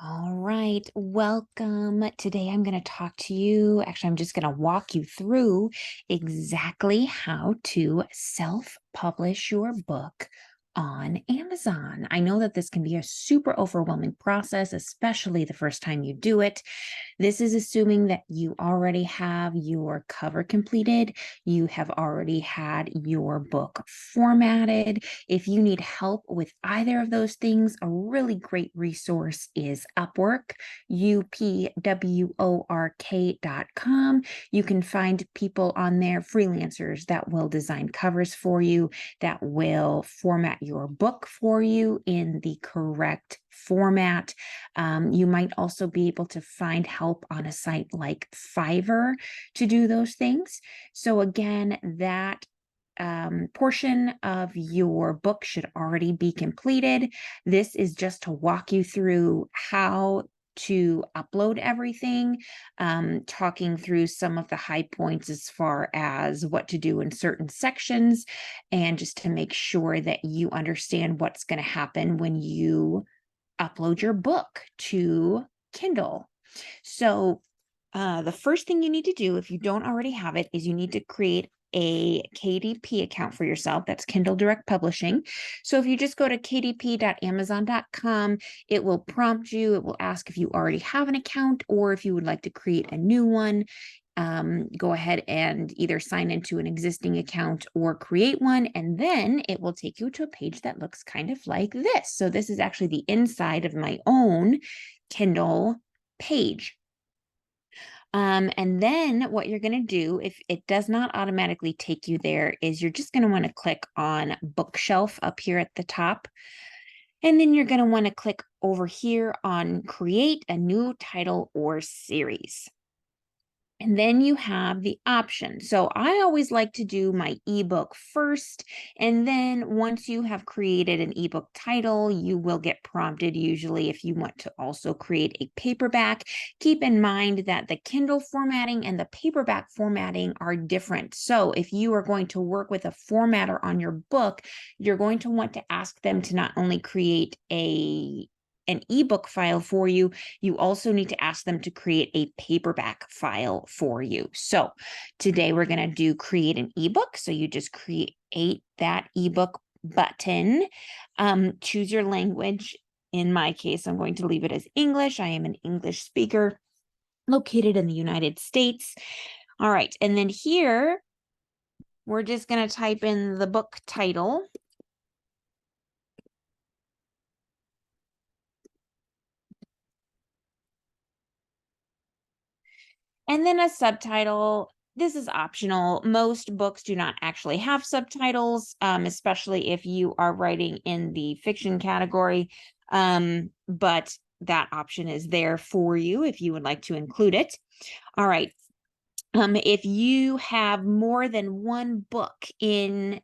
All right, welcome. Today I'm going to talk to you. Actually, I'm just going to walk you through exactly how to self-publish your book on Amazon. I know that this can be a super overwhelming process, especially the first time you do it. This is assuming that you already have your cover completed, you have already had your book formatted. If you need help with either of those things, a really great resource is Upwork, upwork.com. You can find people on there, freelancers that will design covers for you, that will format your book for you in the correct format. You might also be able to find help on a site like Fiverr to do those things. So again, that portion of your book should already be completed. This is just to walk you through how to upload everything, talking through some of the high points as far as what to do in certain sections, and just to make sure that you understand what's going to happen when you upload your book to Kindle. So the first thing you need to do, if you don't already have it, is you need to create a KDP account for yourself. That's Kindle Direct Publishing. So if you just go to kdp.amazon.com, it will prompt you. It will ask if you already have an account or if you would like to create a new one. Go ahead and either sign into an existing account or create one, and then it will take you to a page that looks kind of like this. So this is actually the inside of my own Kindle page. And then what you're going to do, if it does not automatically take you there, is you're just going to want to click on bookshelf up here at the top. And then you're going to want to click over here on create a new title or series. And then you have the option. So I always like to do my ebook first. And then once you have created an ebook title, you will get prompted usually if you want to also create a paperback. Keep in mind that the Kindle formatting and the paperback formatting are different. So if you are going to work with a formatter on your book, you're going to want to ask them to not only create an ebook file for you, you also need to ask them to create a paperback file for you. So today we're going to do create an ebook. So you just create that ebook button, choose your language. In my case, I'm going to leave it as English. I am an English speaker located in the United States. All right. And then here, we're just going to type in the book title. And then a subtitle. This is optional. Most books do not actually have subtitles, especially if you are writing in the fiction category. But that option is there for you if you would like to include it. All right. If you have more than one book in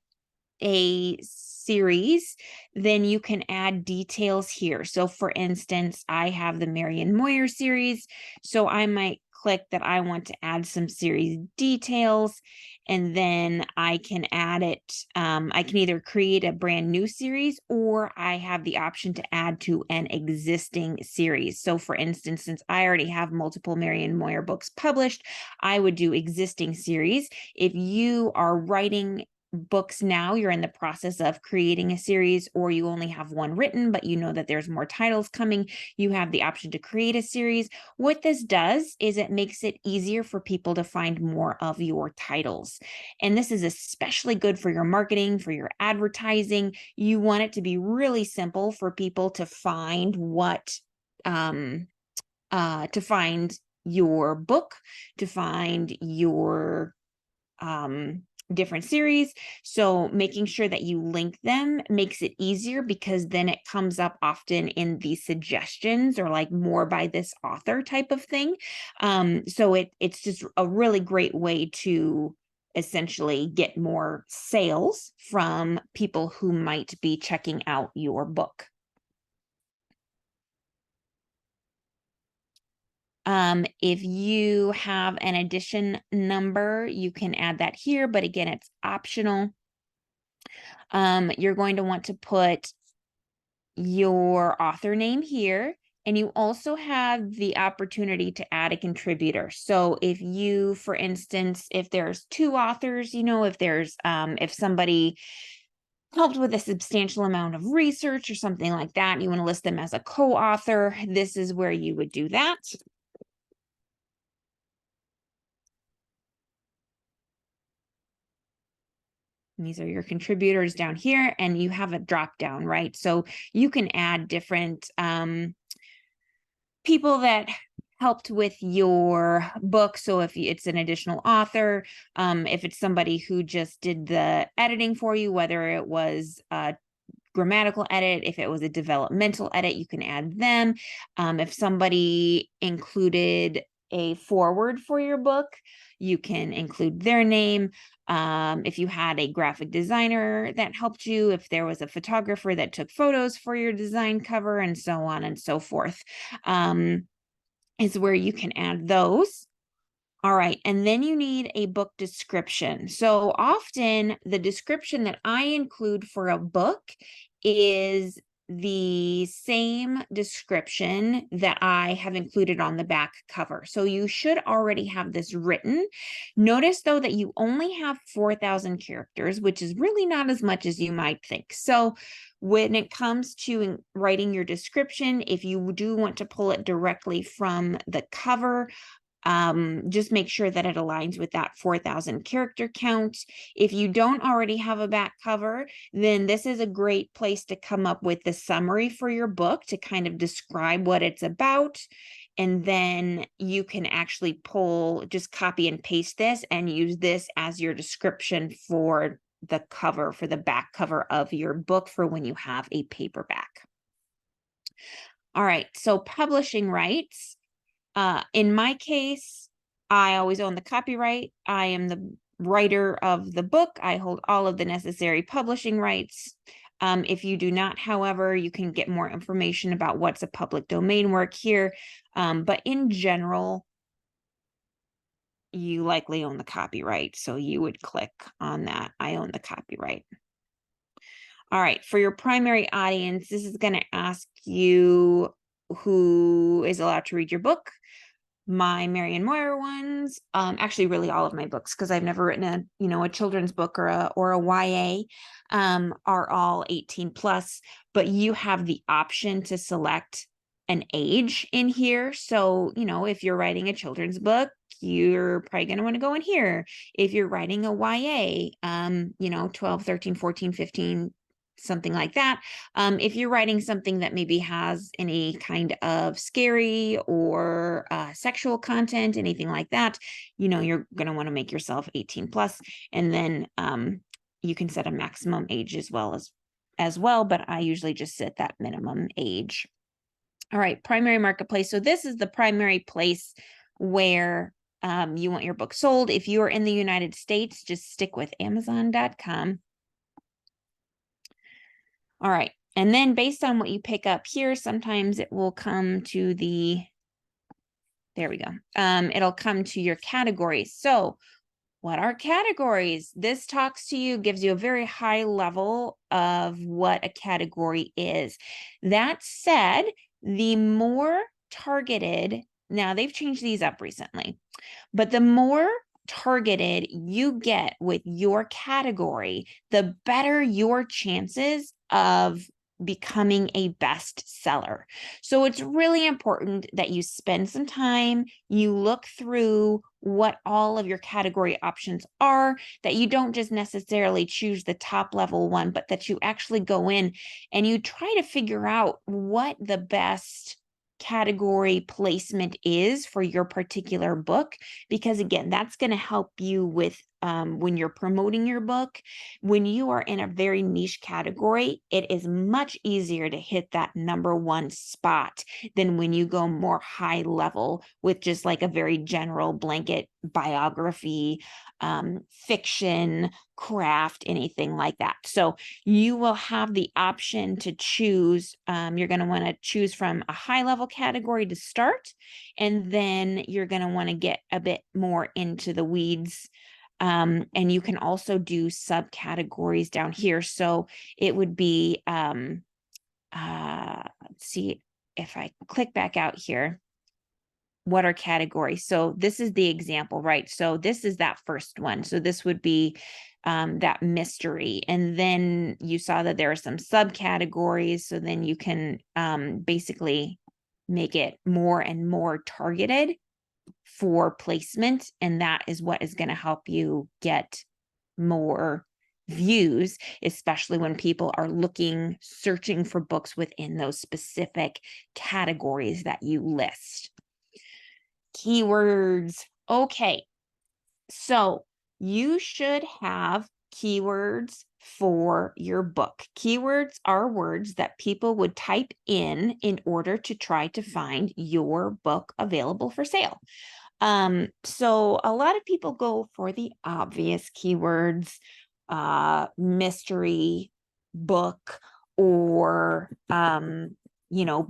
a series, then you can add details here. So for instance, I have the Marion Moyer series, so I might click that I want to add some series details, and then I can add it. I can either create a brand new series or I have the option to add to an existing series. So for instance, since I already have multiple Marion Moyer books published, I would do existing series. If you are writing books now, you're in the process of creating a series, or you only have one written, but you know that there's more titles coming, you have the option to create a series. What this does is it makes it easier for people to find more of your titles. And this is especially good for your marketing, for your advertising. You want it to be really simple for people to find to find your book, to find your different series. So making sure that you link them makes it easier, because then it comes up often in the suggestions or like more by this author type of thing. So it's just a really great way to essentially get more sales from people who might be checking out your book. If you have an edition number, you can add that here, but again, it's optional. You're going to want to put your author name here, And you also have the opportunity to add a contributor. So if you, for instance, if there's two authors, if there's, if somebody helped with a substantial amount of research or something like that, you want to list them as a co-author, this is where you would do that. These are your contributors down here, and you have a drop down, right? So you can add different people that helped with your book. So if it's an additional author, if it's somebody who just did the editing for you, whether it was a grammatical edit, if it was a developmental edit, you can add them. If somebody included a foreword for your book, you can include their name. If you had a graphic designer that helped you, if there was a photographer that took photos for your design cover, and so on and so forth, is where you can add those. All right, and then you need a book description. So often the description that I include for a book is the same description that I have included on the back cover. So you should already have this written. Notice though that you only have 4,000 characters, which is really not as much as you might think. So when it comes to writing your description, if you do want to pull it directly from the cover, just make sure that it aligns with that 4,000 character count. If you don't already have a back cover, then this is a great place to come up with the summary for your book to kind of describe what it's about. And then you can actually just copy and paste this and use this as your description for the cover, for the back cover of your book for when you have a paperback. All right, so publishing rights. In my case, I always own the copyright. I am the writer of the book. I hold all of the necessary publishing rights. If you do not, however, you can get more information about what's a public domain work here. But in general, you likely own the copyright. So you would click on that. I own the copyright. All right, for your primary audience, this is going to ask you who is allowed to read your book. My Marion Moyer ones, actually really all of my books, because I've never written a children's book or a YA, are all 18 plus, but you have the option to select an age in here. So, if you're writing a children's book, you're probably going to want to go in here. If you're writing a YA, 12, 13, 14, 15, something like that. If you're writing something that maybe has any kind of scary or sexual content, anything like that, you're going to want to make yourself 18 plus, and then you can set a maximum age as well, but I usually just set that minimum age. All right, primary marketplace. So this is the primary place where you want your book sold. If you are in the United States, just stick with Amazon.com. All right. And then based on what you pick up here, sometimes it will come to there we go. It'll come to your categories. So what are categories? This talks to you, gives you a very high level of what a category is. That said, the more targeted, now they've changed these up recently, but the more targeted you get with your category, the better your chances of becoming a bestseller. So it's really important that you spend some time, you look through what all of your category options are, that you don't just necessarily choose the top level one, but that you actually go in and you try to figure out what the best category placement is for your particular book, because again, that's going to help you with when you're promoting your book. When you are in a very niche category, it is much easier to hit that number one spot than when you go more high level with just like a very general blanket biography, fiction, craft, anything like that. So you will have the option to choose. You're going to want to choose from a high level category to start, and then you're going to want to get a bit more into the weeds. And you can also do subcategories down here. So it would be, let's see, if I click back out here, what are categories? So this is the example, right? So this is that first one. So this would be that mystery. And then you saw that there are some subcategories. So then you can basically make it more and more targeted for placement. And that is what is going to help you get more views, especially when people are searching for books within those specific categories that you list. Keywords. Okay, so you should have keywords for your book. Keywords are words that people would type in order to try to find your book available for sale. So a lot of people go for the obvious keywords, mystery, book, or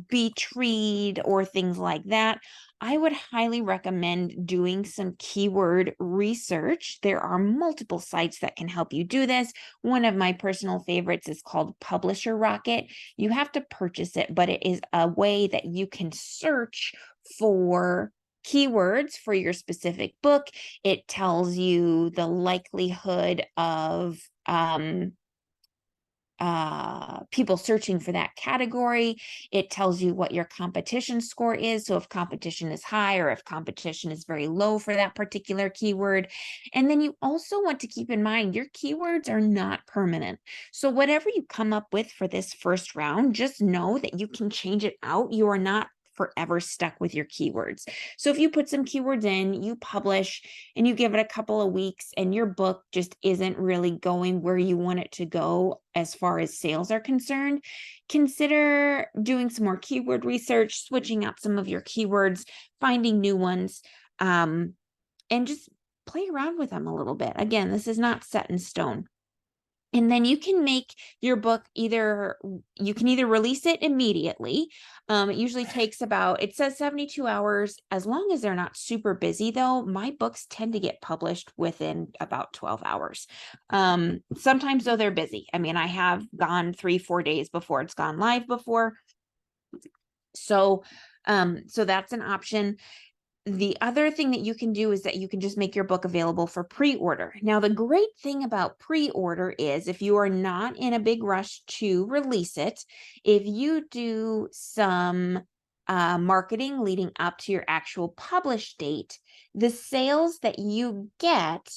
beach read, or things like that. I would highly recommend doing some keyword research. There are multiple sites that can help you do this. One of my personal favorites is called Publisher Rocket. You have to purchase it, but it is a way that you can search for keywords for your specific book. It tells you the likelihood of people searching for that category. It tells you what your competition score is. So if competition is high or if competition is very low for that particular keyword. And then you also want to keep in mind your keywords are not permanent. So whatever you come up with for this first round, just know that you can change it out. You are not forever stuck with your keywords. So if you put some keywords in, you publish, and you give it a couple of weeks and your book just isn't really going where you want it to go as far as sales are concerned, consider doing some more keyword research, switching out some of your keywords, finding new ones, and just play around with them a little bit. Again, this is not set in stone. And then you can make your book you can either release it immediately. It usually takes it says 72 hours. As long as they're not super busy though, my books tend to get published within about 12 hours. Sometimes though they're busy. I mean, I have gone 3-4 days before it's gone live before. So that's an option. The other thing that you can do is that you can just make your book available for pre-order. Now, the great thing about pre-order is if you are not in a big rush to release it, if you do some marketing leading up to your actual publish date, the sales that you get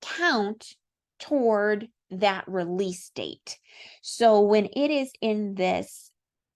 count toward that release date. So when it is in this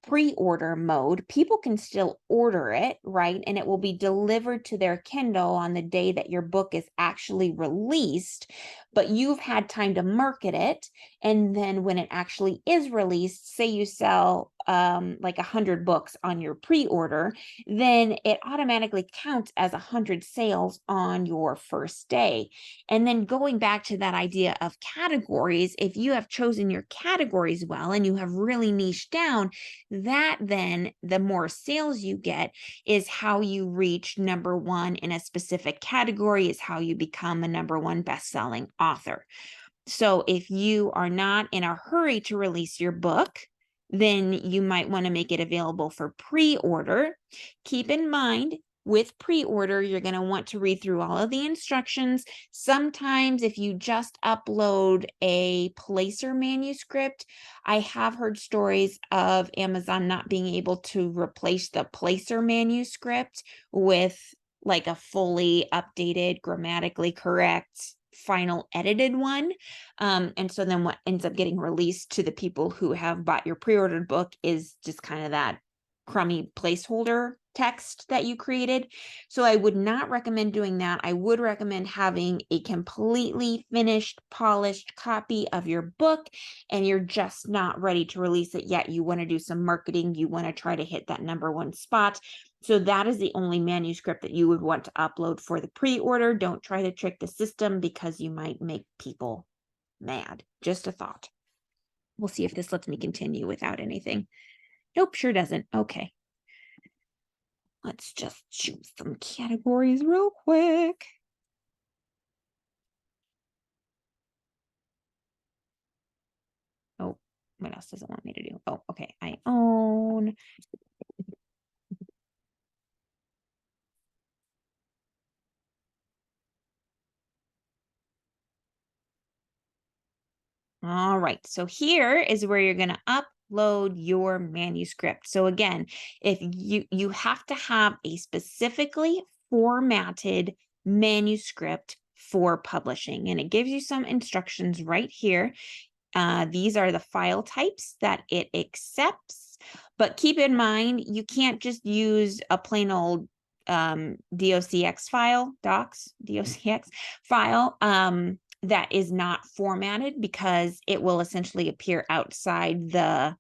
pre-order mode, people can still order it, right? And it will be delivered to their Kindle on the day that your book is actually released, but you've had time to market it. And then when it actually is released, say you sell like 100 books on your pre-order, then it automatically counts as 100 sales on your first day. And then going back to that idea of categories, if you have chosen your categories well and you have really niched down, that then the more sales you get is how you reach number one in a specific category, is how you become a number one best-selling author. So if you are not in a hurry to release your book, then you might want to make it available for pre-order. Keep in mind, with pre-order, you're going to want to read through all of the instructions. Sometimes if you just upload a placer manuscript, I have heard stories of Amazon not being able to replace the placer manuscript with like a fully updated, grammatically correct, final edited one. And so then what ends up getting released to the people who have bought your pre-ordered book is just kind of that crummy placeholder text that you created. So I would not recommend doing that. I would recommend having a completely finished, polished copy of your book, and you're just not ready to release it yet. You want to do some marketing. You want to try to hit that number one spot. So that is the only manuscript that you would want to upload for the pre-order. Don't try to trick the system because you might make people mad. Just a thought. We'll see if this lets me continue without anything. Nope, sure doesn't. Okay. Let's just choose some categories real quick. Oh, what else does it want me to do? Oh, okay. I own. All right, so here is where you're going to upload your manuscript. So again, if you have to have a specifically formatted manuscript for publishing, and it gives you some instructions right here. These are the file types that it accepts, but keep in mind, you can't just use a plain old docx file, docx file, that is not formatted, because it will essentially appear outside the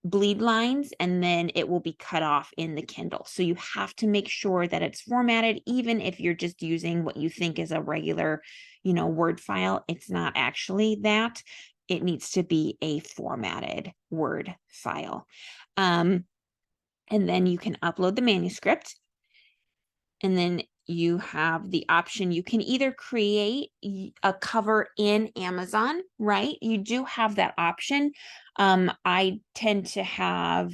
bleed lines and then it will be cut off in the Kindle. So you have to make sure that it's formatted, even if you're just using what you think is a regular, Word file. It's not actually that. It needs to be a formatted Word file. And then you can upload the manuscript. And then you have the option, you can either create a cover in Amazon, right? You do have that option. I tend to have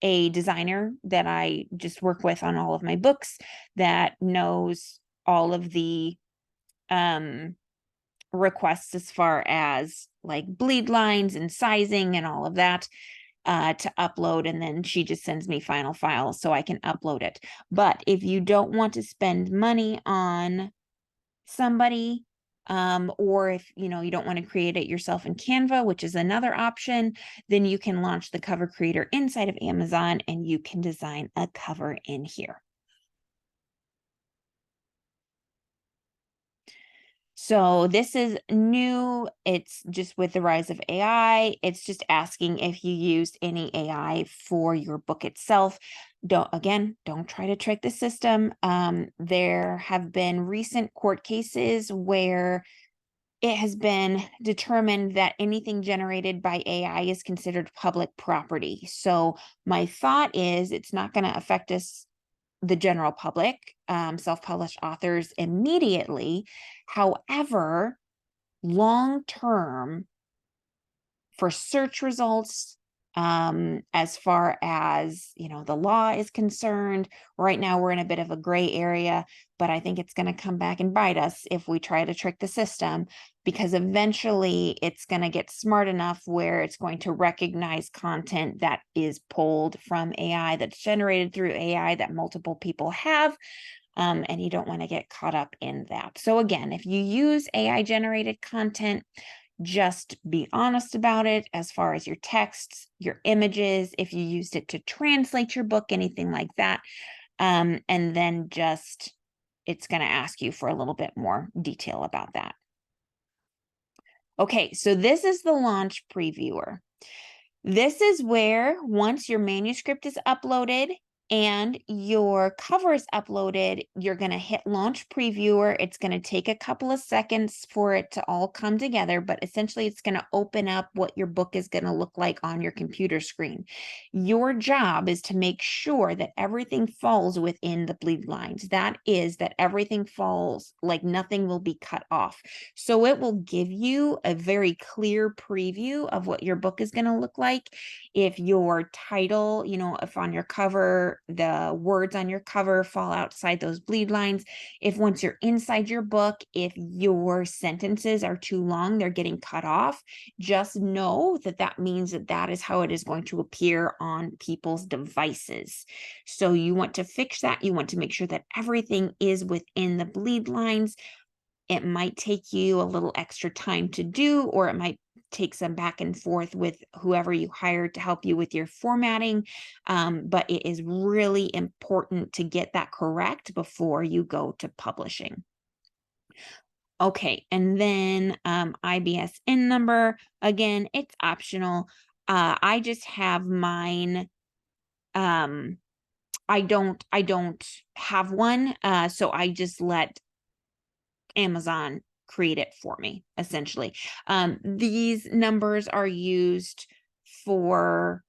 a designer that I just work with on all of my books that knows all of the requests as far as like bleed lines and sizing and all of that, to upload, and then she just sends me final files so I can upload it. But if you don't want to spend money on somebody, or if you don't want to create it yourself in Canva, which is another option, then you can launch the cover creator inside of Amazon and you can design a cover in here. So this is new. It's just with the rise of AI. It's just asking if you used any AI for your book itself. Don't try to trick the system. There have been recent court cases where it has been determined that anything generated by AI is considered public property. So my thought is it's not going to affect us, the general public, self-published authors, immediately. However, long term, for search results, as far as the law is concerned, right now we're in a bit of a gray area, but I think it's going to come back and bite us if we try to trick the system, because eventually it's going to get smart enough where it's going to recognize content that is pulled from AI, that's generated through AI, that multiple people have. And you don't want to get caught up in that. So again, if you use AI generated content, just be honest about it as far as your texts, your images, if you used it to translate your book, anything like that. And then it's going to ask you for a little bit more detail about that. Okay, so this is the launch previewer. This is where, once your manuscript is uploaded and your cover is uploaded, you're going to hit launch previewer. It's going to take a couple of seconds for it to all come together, but essentially it's going to open up what your book is going to look like on your computer screen. Your job is to make sure that everything falls within the bleed lines. That is, that everything falls, like nothing will be cut off. So it will give you a very clear preview of what your book is going to look like. If your title, if on your cover, the words on your cover fall outside those bleed lines, if once you're inside your book, if your sentences are too long, they're getting cut off, just know that that means that that is how it is going to appear on people's devices. So you want to fix that. You want to make sure that everything is within the bleed lines. It might take you a little extra time to do, or it might take some back and forth with whoever you hired to help you with your formatting. But it is really important to get that correct before you go to publishing. Okay, and then IBSN number, again, it's optional. I just have mine. I don't have one, so I just let Amazon create it for me, essentially. These numbers are used for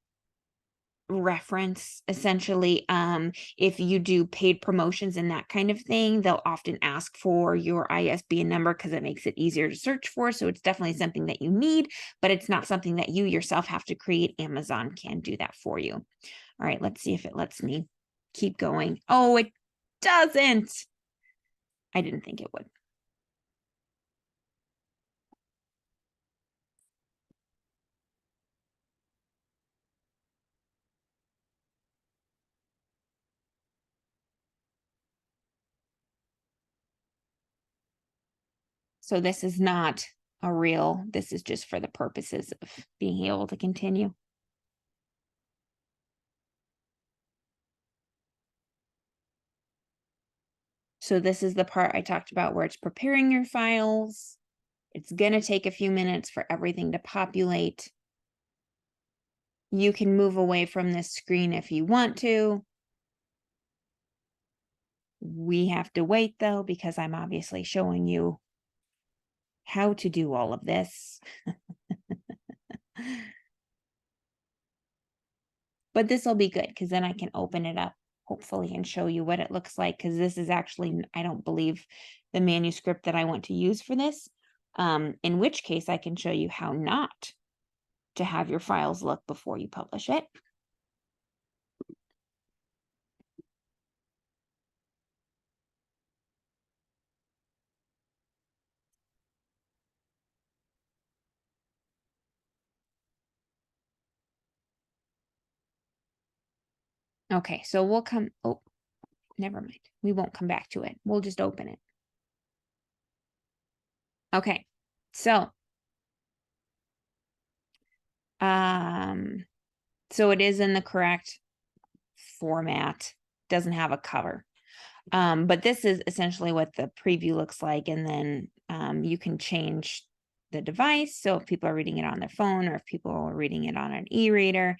reference, essentially. If you do paid promotions and that kind of thing, they'll often ask for your ISBN number because it makes it easier to search for. So it's definitely something that you need, but it's not something that you yourself have to create. Amazon can do that for you. All right, let's see if it lets me keep going. Oh, it doesn't. I didn't think it would. So this is not a real, this is just for the purposes of being able to continue. So this is the part I talked about where it's preparing your files. It's going to take a few minutes for everything to populate. You can move away from this screen if you want to. We have to wait though, because I'm obviously showing you how to do all of this. But this will be good because then I can open it up, hopefully, and show you what it looks like, because this is actually, I don't believe, the manuscript that I want to use for this, in which case I can show you how not to have your files look before you publish it. Okay, so we'll come, oh, never mind. We won't come back to it. We'll just open it. Okay, so it is in the correct format, doesn't have a cover. But this is essentially what the preview looks like. And then you can change the device. So if people are reading it on their phone, or if people are reading it on an e-reader,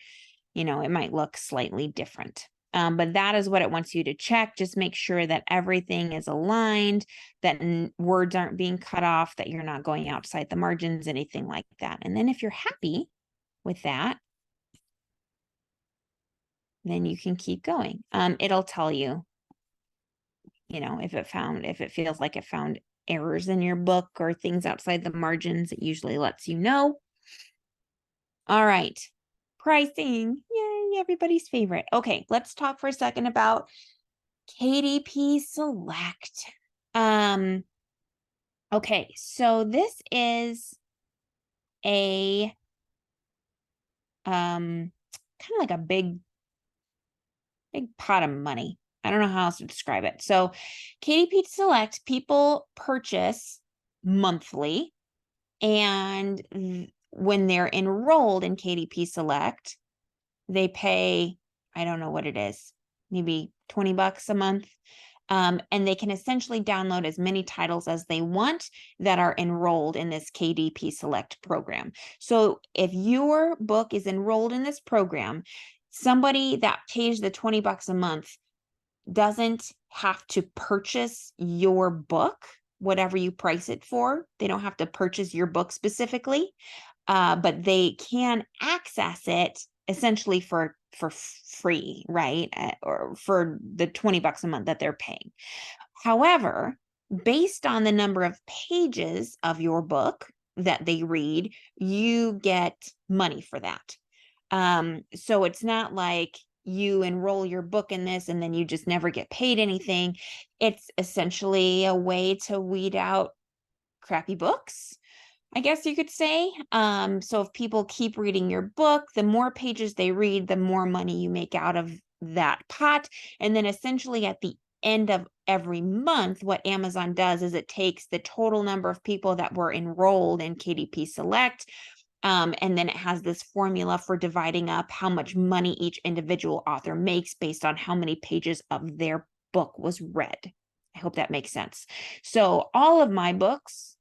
you know, it might look slightly different. But that is what it wants you to check. Just make sure that everything is aligned, that words aren't being cut off, that you're not going outside the margins, anything like that. And then if you're happy with that, then you can keep going. It'll tell you, you know, if it feels like it found errors in your book or things outside the margins, it usually lets you know. All right. Pricing. Yay, everybody's favorite. Okay, let's talk for a second about KDP Select. Okay, so this is a kind of like a big pot of money. I don't know how else to describe it. So KDP Select, people purchase monthly, and when they're enrolled in KDP Select, they pay, I don't know what it is, maybe $20 a month. And they can essentially download as many titles as they want that are enrolled in this KDP Select program. So if your book is enrolled in this program, somebody that pays the $20 a month doesn't have to purchase your book, whatever you price it for. They don't have to purchase your book specifically, but they can access it essentially for free, right? Or for the $20 a month that they're paying. However, based on the number of pages of your book that they read, you get money for that. So it's not like you enroll your book in this and then you just never get paid anything. It's essentially a way to weed out crappy books, I guess you could say. So if people keep reading your book, the more pages they read, the more money you make out of that pot. And then essentially at the end of every month, what Amazon does is it takes the total number of people that were enrolled in KDP Select, and then it has this formula for dividing up how much money each individual author makes based on how many pages of their book was read. I hope that makes sense. So all of my books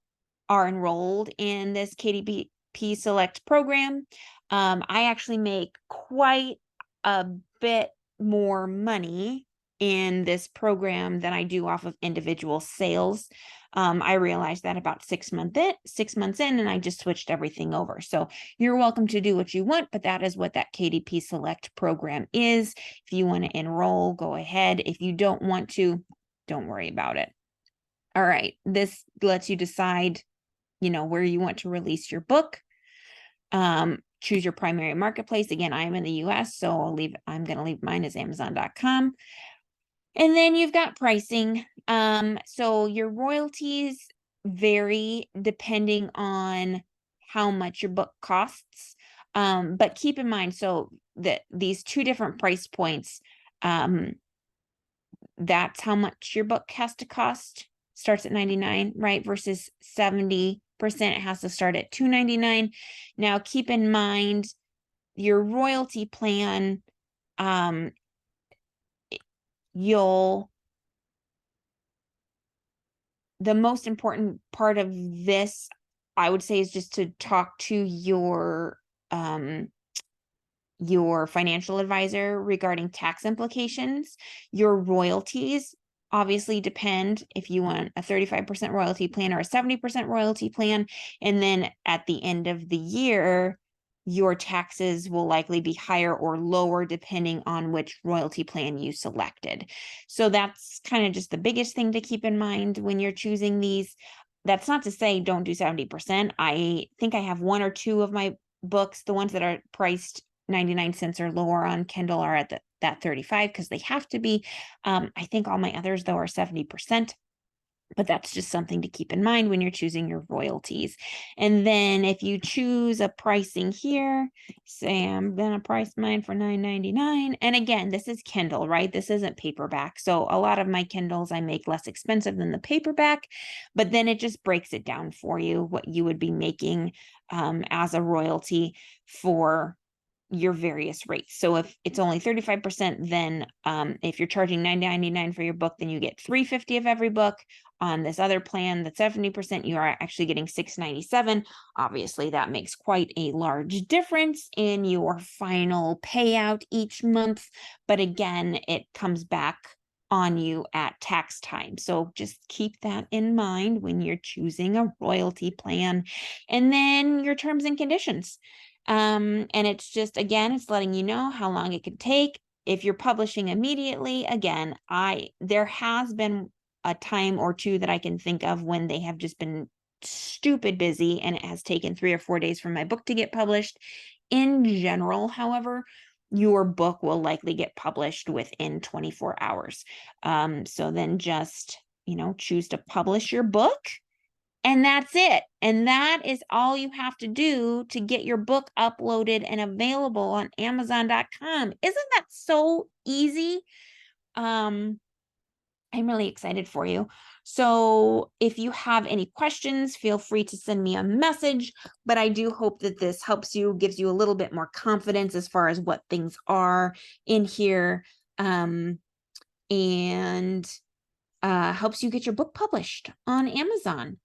are enrolled in this KDP Select program. I actually make quite a bit more money in this program than I do off of individual sales. I realized that about 6 months in, and I just switched everything over. So you're welcome to do what you want, but that is what that KDP Select program is. If you want to enroll, go ahead. If you don't want to, don't worry about it. All right, this lets you decide, you know, where you want to release your book. Choose your primary marketplace. Again, I'm in the US, so I'm going to leave mine as amazon.com. And then you've got pricing. So your royalties vary depending on how much your book costs. But keep in mind, so that these two different price points, that's how much your book has to cost. starts at $99, right? Versus 70% it has to start at $299. Now keep in mind your royalty plan, the most important part of this, I would say, is just to talk to your financial advisor regarding tax implications. Your royalties obviously depend if you want a 35% royalty plan or a 70% royalty plan. And then at the end of the year, your taxes will likely be higher or lower depending on which royalty plan you selected. So that's kind of just the biggest thing to keep in mind when you're choosing these. That's not to say don't do 70%. I think I have one or two of my books, the ones that are priced 99 cents or lower on Kindle, are at that 35 because they have to be. I think all my others, though, are 70%. But that's just something to keep in mind when you're choosing your royalties. And then if you choose a pricing here, say I'm gonna price mine for $9.99. And again, this is Kindle, right? This isn't paperback. So a lot of my Kindles I make less expensive than the paperback, but then it just breaks it down for you what you would be making as a royalty for your various rates. So if it's only 35%, then if you're charging $9.99 for your book, then you get $3.50 of every book. On this other plan, that's 70%, you are actually getting $6.97. Obviously, that makes quite a large difference in your final payout each month. But again, it comes back on you at tax time. So just keep that in mind when you're choosing a royalty plan. And then your terms and conditions. And it's just, again, it's letting you know how long it could take. If you're publishing immediately, again, there has been a time or two that I can think of when they have just been stupid busy and it has taken 3 or 4 days for my book to get published. In general, however, your book will likely get published within 24 hours. So then just, choose to publish your book. And that's it. And that is all you have to do to get your book uploaded and available on Amazon.com. Isn't that so easy? I'm really excited for you. So if you have any questions, feel free to send me a message. But I do hope that this helps you, gives you a little bit more confidence as far as what things are in here, and helps you get your book published on Amazon.